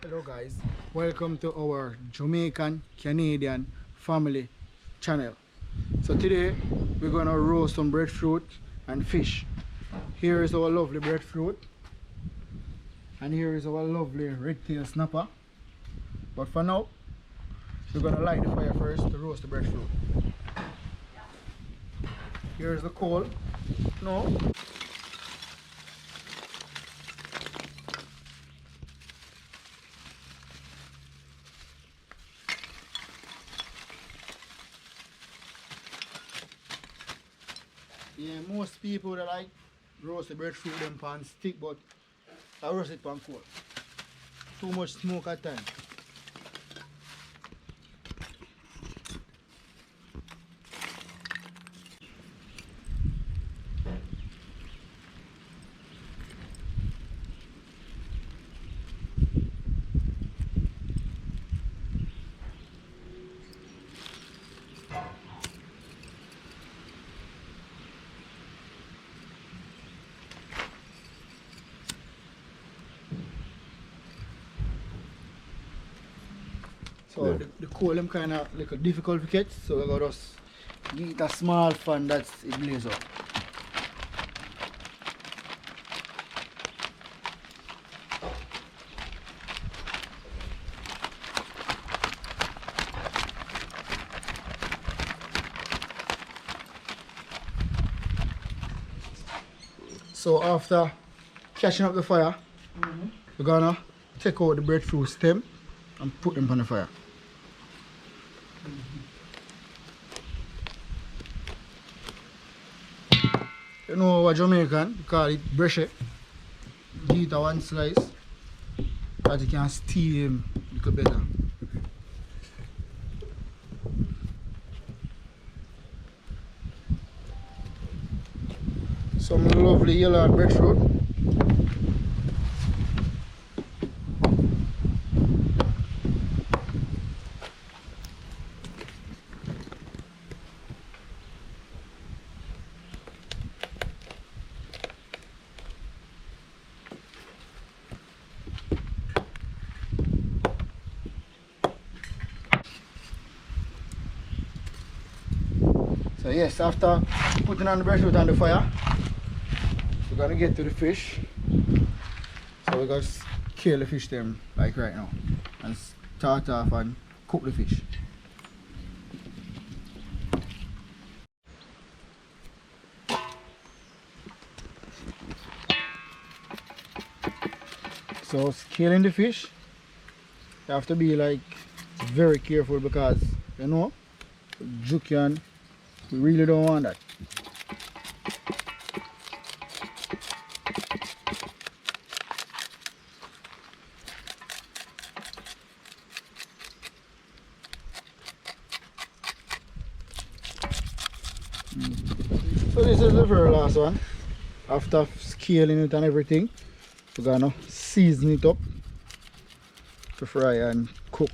Hello guys, welcome to our Jamaican Canadian family channel. So today we're gonna roast some breadfruit and fish. Here is our lovely breadfruit and here is our lovely red tail snapper. But for now, we're gonna light the fire first to roast the breadfruit. Here's the coal. No. Yeah, most people that like roast the breadfruit them pan stick, but I roast it pan coal. Too much smoke at time. So Yeah. the coal them kind of like a difficult to catch, so we gotta just get a small fan that's it blaze up. So after catching up the fire, we're gonna take out the breadfruit stem and put them on the fire. You know what Jamaican, we call it brechet. Give it a one slice, that you can steam a little better. Some lovely yellow breadfruit. So yes, after putting on the breadfruit on the fire, we're gonna get to the fish. So we're gonna kill the fish them like right now and start off and cook the fish. So scaling the fish, you have to be like very careful because you know you can, we really don't want that. So this is the very last one. After scaling it and everything, we're gonna season it up to fry and cook.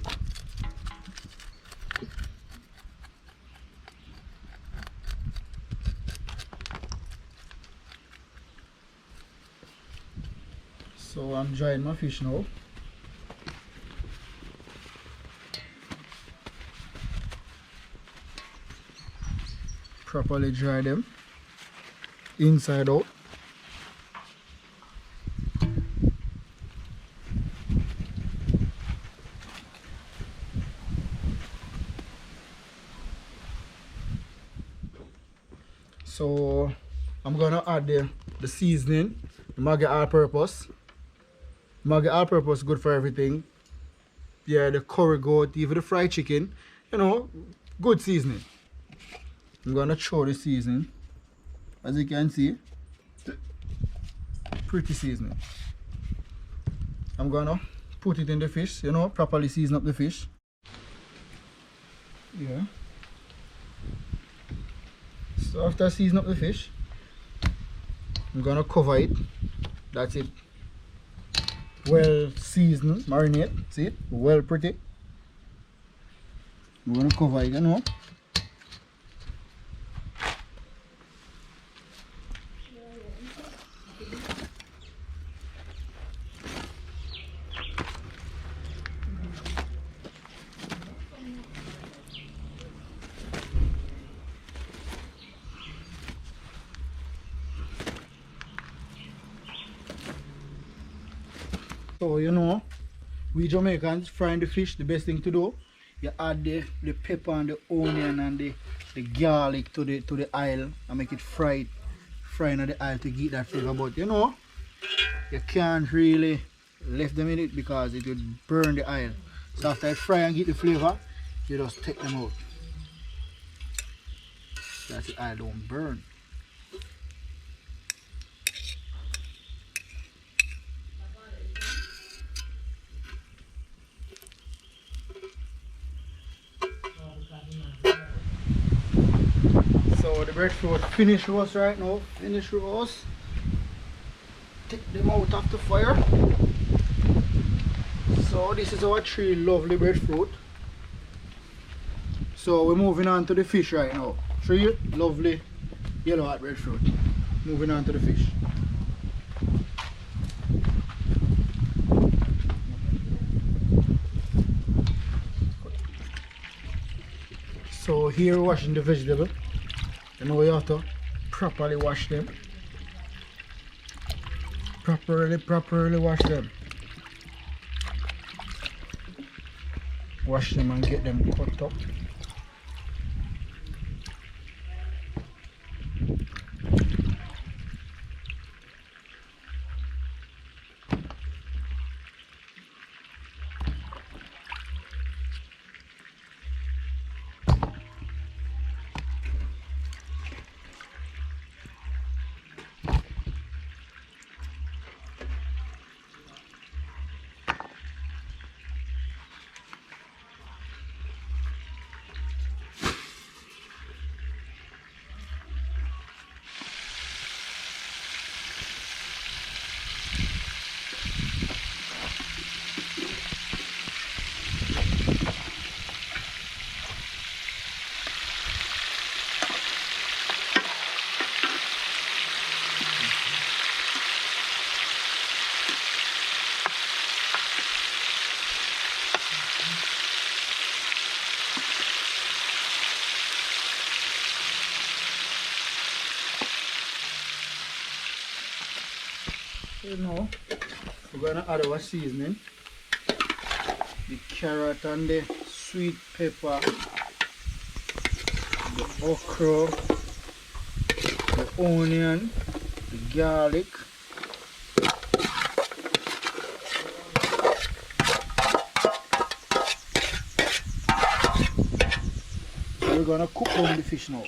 So I'm drying my fish now. Properly dry them inside out. So I'm gonna add the seasoning, the Maggi all-purpose. Maggi all-purpose good for everything. Yeah, the curry goat, even the fried chicken, you know, good seasoning. I'm gonna throw the seasoning. As you can see, pretty seasoning. I'm gonna put it in the fish, you know, properly season up the fish. Yeah. So after season up the fish, I'm gonna cover it. That's it. Well seasoned, marinate. See it? Well pretty. I'm gonna cover it, you know. So you know, we Jamaicans frying the fish, the best thing to do, you add the pepper and the onion and the garlic to the oil and make it fry in the oil to get that flavor. But you know, you can't really left them in it because it would burn the oil. So after it fry and get the flavor, you just take them out. That's the oil don't burn. So the breadfruit finish roast right now. Finish roast. Take them out of the fire. So this is our 3 lovely breadfruit. So we're moving on to the fish right now. 3 lovely yellow heart breadfruit. Moving on to the fish. So here we're washing the vegetable. You know you have to properly wash them. Properly wash them. Wash them and get them cut up. You know, we're gonna add our seasoning, the carrot and the sweet pepper, the okra, the onion, the garlic. So we're gonna cook down the fish now.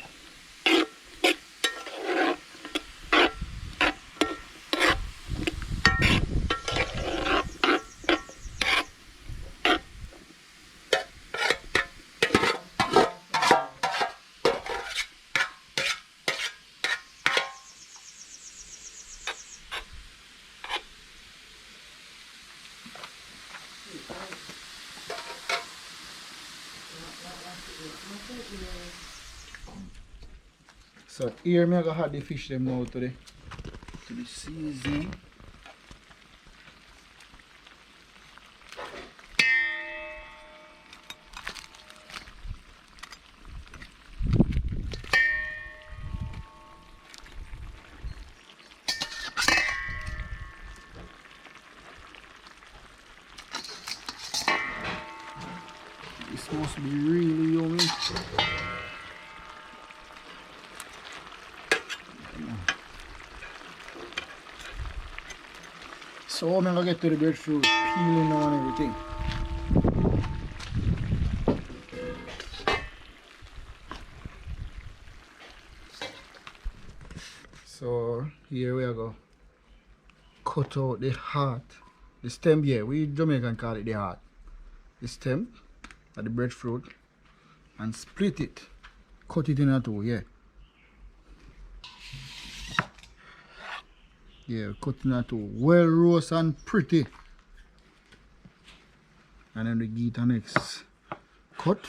So here I'm gonna add the fish them now to the seasoning. This must be really yummy. So I'm gonna get to the breadfruit, peeling now and everything. So here we go. Cut out the heart, the stem. Yeah, we Jamaican call it the heart. The stem of the breadfruit, and split it. Cut it in two. Yeah. Yeah, cut in two. Well roast and pretty. And then we get the next cut.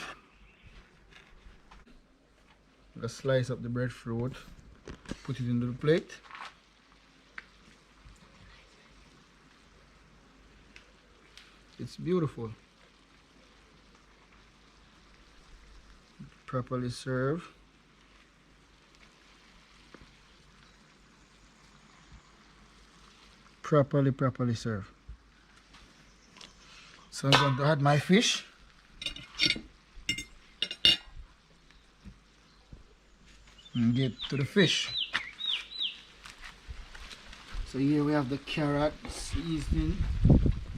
Let's slice up the breadfruit, put it into the plate. It's beautiful. Properly served. Properly served. So I'm going to add my fish. And get to the fish. So here we have the carrot seasoning.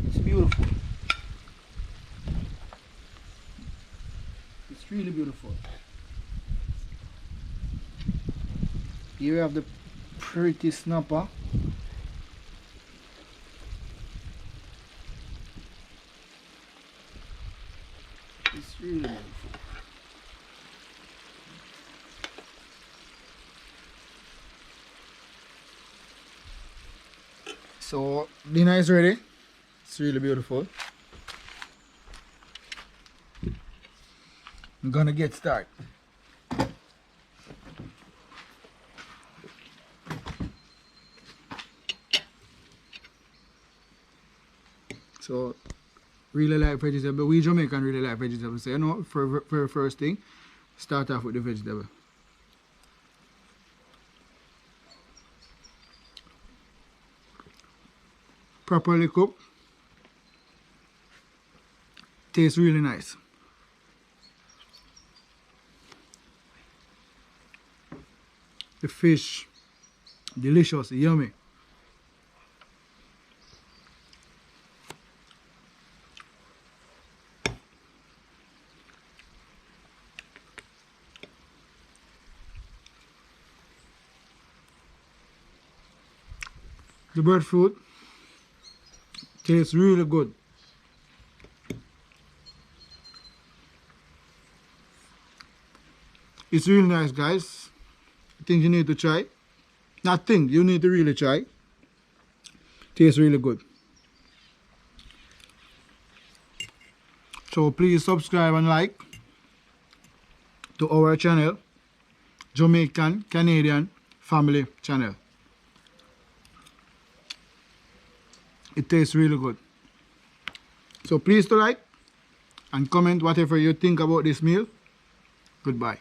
It's beautiful. It's really beautiful. Here we have the pretty snapper. It's really beautiful. So dinner is ready. It's really beautiful. I'm gonna get started. So really like vegetable. We Jamaican really like vegetables. So you know, for first thing, start off with the vegetable. Properly cooked. Tastes really nice. The fish, delicious, yummy. The breadfruit tastes really good. It's really nice, guys. I think you need to try. Not think, you need to really try. Tastes really good. So please subscribe and like to our channel, Jamaican Canadian Family Channel. It tastes really good. So please to like and comment whatever you think about this meal. Goodbye.